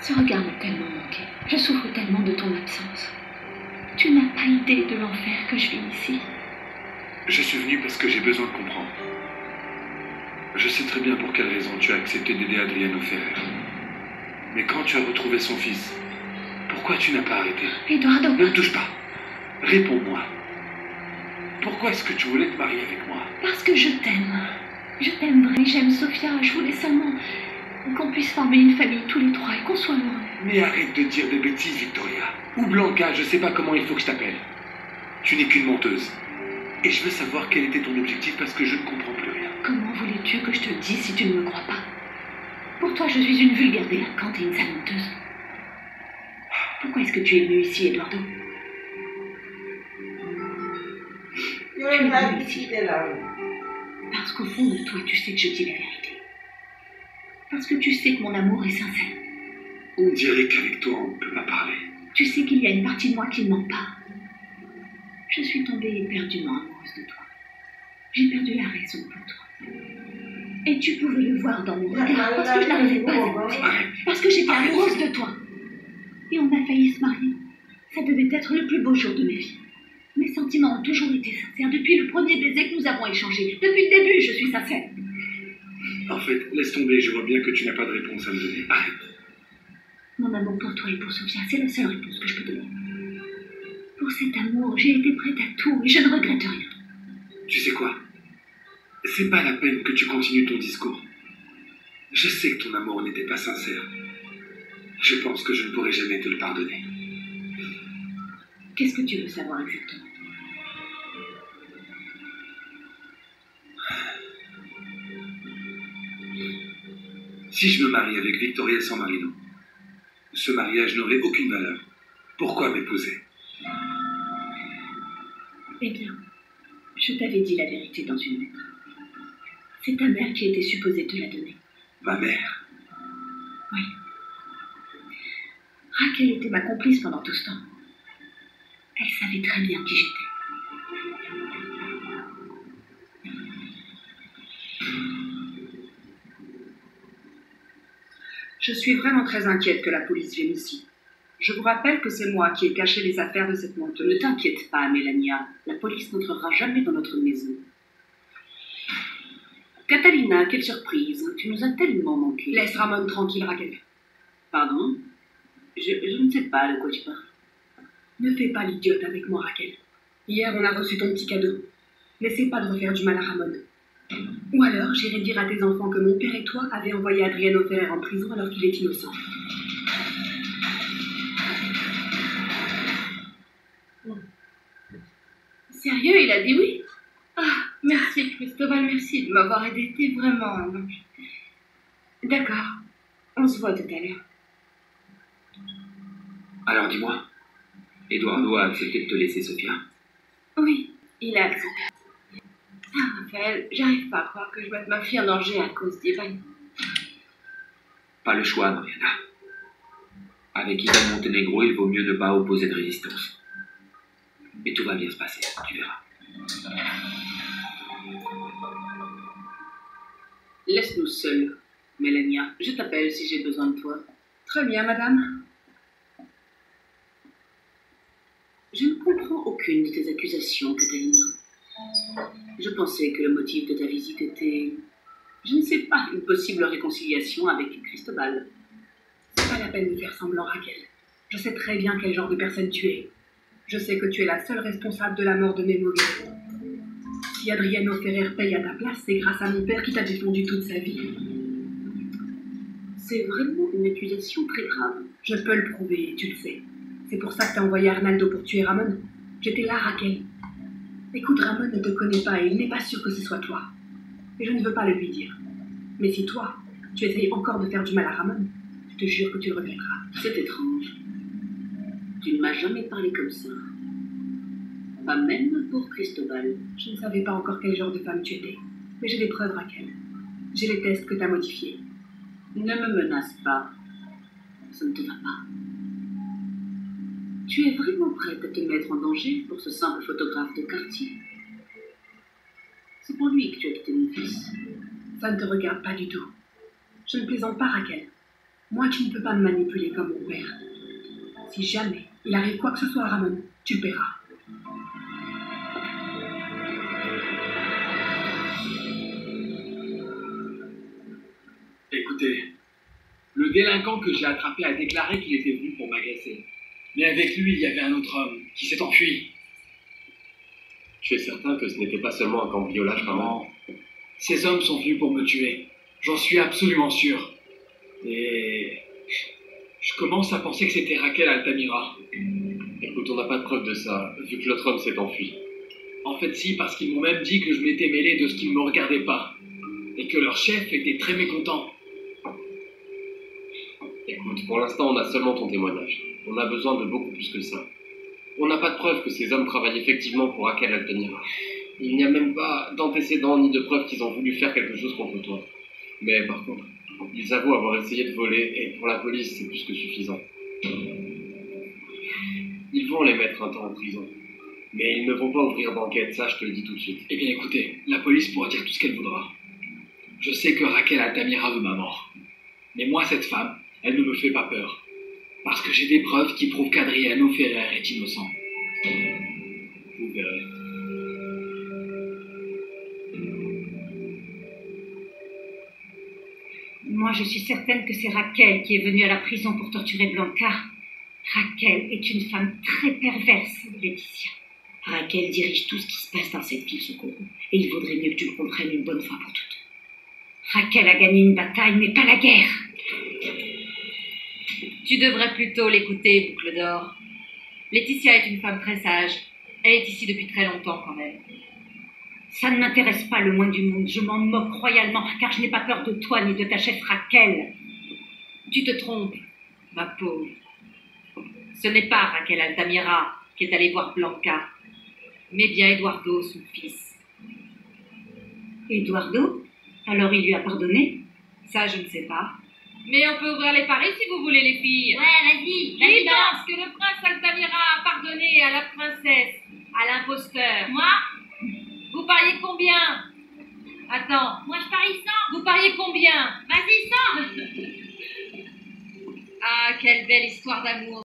Ce regard m'a tellement manqué. Je souffre tellement de ton absence. Tu n'as pas idée de l'enfer que je vis ici. Je suis venu parce que j'ai besoin de comprendre. Je sais très bien pour quelle raison tu as accepté d'aider Adriano Ferrer. Mais quand tu as retrouvé son fils, pourquoi tu n'as pas arrêté? Eduardo. Ne me touche pas. Réponds-moi. Pourquoi est-ce que tu voulais te marier avec moi? Parce que je t'aime. Je t'aime vraiment. J'aime Sofia. Je voulais seulement qu'on puisse former une famille tous les trois et qu'on soit heureux. Mais arrête de dire des bêtises, Victoria. Ou Blanca, je sais pas comment il faut que je t'appelle. Tu n'es qu'une menteuse. Et je veux savoir quel était ton objectif parce que je ne comprends plus rien. Comment voulais-tu que je te le dise si tu ne me crois pas? Pour toi, je suis une vulgaire délinquante et une sale menteuse. Pourquoi est-ce que tu es venu ici, Eduardo? Tu es venu ici parce qu'au fond de toi, tu sais que je dis la vérité. Parce que tu sais que mon amour est sincère. On dirait qu'avec toi, on ne peut pas parler. Tu sais qu'il y a une partie de moi qui ne ment pas. Je suis tombée éperdument amoureuse de toi. J'ai perdu la raison pour toi. Et tu pouvais le voir dans mon regard, parce que je n'arrivais pas à écouter. Parce que j'étais amoureuse de toi. Et on a failli se marier. Ça devait être le plus beau jour de ma vie. Mes sentiments ont toujours été sincères. Depuis le premier baiser que nous avons échangé. Depuis le début, je suis sincère. En fait, laisse tomber, je vois bien que tu n'as pas de réponse à me donner. Arrête. Mon amour pour toi et pour Sofia, c'est la seule réponse que je peux donner. Pour cet amour, j'ai été prête à tout et je ne regrette rien. Tu sais quoi? C'est pas la peine que tu continues ton discours. Je sais que ton amour n'était pas sincère. Je pense que je ne pourrai jamais te le pardonner. Qu'est-ce que tu veux savoir exactement? Si je me marie avec Victoria San Marino, ce mariage n'aurait aucune valeur. Pourquoi m'épouser? Eh bien, je t'avais dit la vérité dans une lettre. C'est ta mère qui était supposée te la donner. Ma mère? Oui. Raquel était ma complice pendant tout ce temps. Elle savait très bien qui j'étais. Je suis vraiment très inquiète que la police vienne ici. Je vous rappelle que c'est moi qui ai caché les affaires de cette menteuse. Ne t'inquiète pas, Mélania. La police n'entrera jamais dans notre maison. Catalina, quelle surprise. Tu nous as tellement manqué. Laisse Ramon tranquille, Raquel. Pardon? Je ne sais pas de quoi tu parles. Ne fais pas l'idiote avec moi, Raquel. Hier, on a reçu ton petit cadeau. N'essaie pas de refaire du mal à Ramon. Ou alors, j'irai dire à tes enfants que mon père et toi avaient envoyé Adriano Ferrer en prison alors qu'il est innocent. Sérieux, il a dit oui? Ah, merci Cristobal, merci de m'avoir aidé, t'es vraiment un ange. D'accord, on se voit tout à l'heure. Alors dis-moi, Eduardo a accepté de te laisser Sofia? Oui, il a accepté. Ah, Raphaël, j'arrive pas à croire que je mette ma fille en danger à cause d'Ivan. Pas le choix, Mariana. Avec Ivan Montenegro, il vaut mieux ne pas opposer de résistance. Et tout va bien se passer, tu verras. Laisse-nous seuls, Mélania. Je t'appelle si j'ai besoin de toi. Très bien, madame. Je ne comprends aucune de tes accusations, Catalina. Je pensais que le motif de ta visite était, je ne sais pas, une possible réconciliation avec Cristobal. C'est pas la peine de faire semblant, Raquel. Je sais très bien quel genre de personne tu es. Je sais que tu es la seule responsable de la mort de Memogue. Si Adriano Ferrer paye à ta place, c'est grâce à mon père qui t'a défendu toute sa vie. C'est vraiment une accusation très grave. Je peux le prouver, tu le sais. C'est pour ça que t'as envoyé Arnaldo pour tuer Ramon. J'étais là, Raquel. Écoute, Ramon ne te connaît pas et il n'est pas sûr que ce soit toi. Et je ne veux pas le lui dire. Mais si toi, tu essayes encore de faire du mal à Ramon, je te jure que tu le regretteras. C'est étrange. Tu ne m'as jamais parlé comme ça. Pas même pour Cristobal. Je ne savais pas encore quel genre de femme tu étais. Mais j'ai des preuves, Raquel. J'ai les tests que t'as modifiés. Ne me menace pas. Ça ne te va pas. Tu es vraiment prête à te mettre en danger pour ce simple photographe de quartier? C'est pour lui que tu as quitté mon fils. Ça ne te regarde pas du tout. Je ne plaisante pas, Raquel. Moi, tu ne peux pas me manipuler comme mon père. Si jamais il arrive quoi que ce soit à Ramon, tu le paieras. Écoutez, le délinquant que j'ai attrapé a déclaré qu'il était venu pour m'agresser. Mais avec lui, il y avait un autre homme qui s'est enfui. Tu es certain que ce n'était pas seulement un cambriolage, Ramon? Non. Ces hommes sont venus pour me tuer. J'en suis absolument sûr. Et je commence à penser que c'était Raquel Altamira. Écoute, on n'a pas de preuve de ça, vu que l'autre homme s'est enfui. En fait, si, parce qu'ils m'ont même dit que je m'étais mêlé de ce qui ne me regardait pas. Et que leur chef était très mécontent. Écoute, pour l'instant, on a seulement ton témoignage. On a besoin de beaucoup plus que ça. On n'a pas de preuve que ces hommes travaillent effectivement pour Raquel Altamira. Il n'y a même pas d'antécédents ni de preuves qu'ils ont voulu faire quelque chose contre toi. Mais par contre, ils avouent avoir essayé de voler, et pour la police, c'est plus que suffisant. Ils vont les mettre un temps en prison. Mais ils ne vont pas ouvrir d'enquête, ça je te le dis tout de suite. Eh bien écoutez, la police pourra dire tout ce qu'elle voudra. Je sais que Raquel Altamira veut ma mort. Mais moi, cette femme, elle ne me fait pas peur. Parce que j'ai des preuves qui prouvent qu'Adriano Ferrer est innocent. Vous verrez. Moi, je suis certaine que c'est Raquel qui est venue à la prison pour torturer Blanca. Raquel est une femme très perverse, Laetitia. Raquel dirige tout ce qui se passe dans cette ville, Socorro. Et il vaudrait mieux que tu le comprennes une bonne fois pour toutes. Raquel a gagné une bataille, mais pas la guerre. Tu devrais plutôt l'écouter, Boucle d'Or. Laetitia est une femme très sage. Elle est ici depuis très longtemps quand même. Ça ne m'intéresse pas le moins du monde. Je m'en moque royalement, car je n'ai pas peur de toi ni de ta chef Raquel. Tu te trompes, ma pauvre. Ce n'est pas Raquel Altamira qui est allée voir Blanca, mais bien Eduardo, son fils. Eduardo? Alors il lui a pardonné? Ça, je ne sais pas. Mais on peut ouvrir les paris si vous voulez, les filles. Ouais, vas-y. Qui pense que le prince Altamira a pardonné à la princesse, à l'imposteur? Moi? Vous pariez combien? Attends. Moi, je parie 100. Vous pariez combien? Vas-y, 100. Ah, quelle belle histoire d'amour.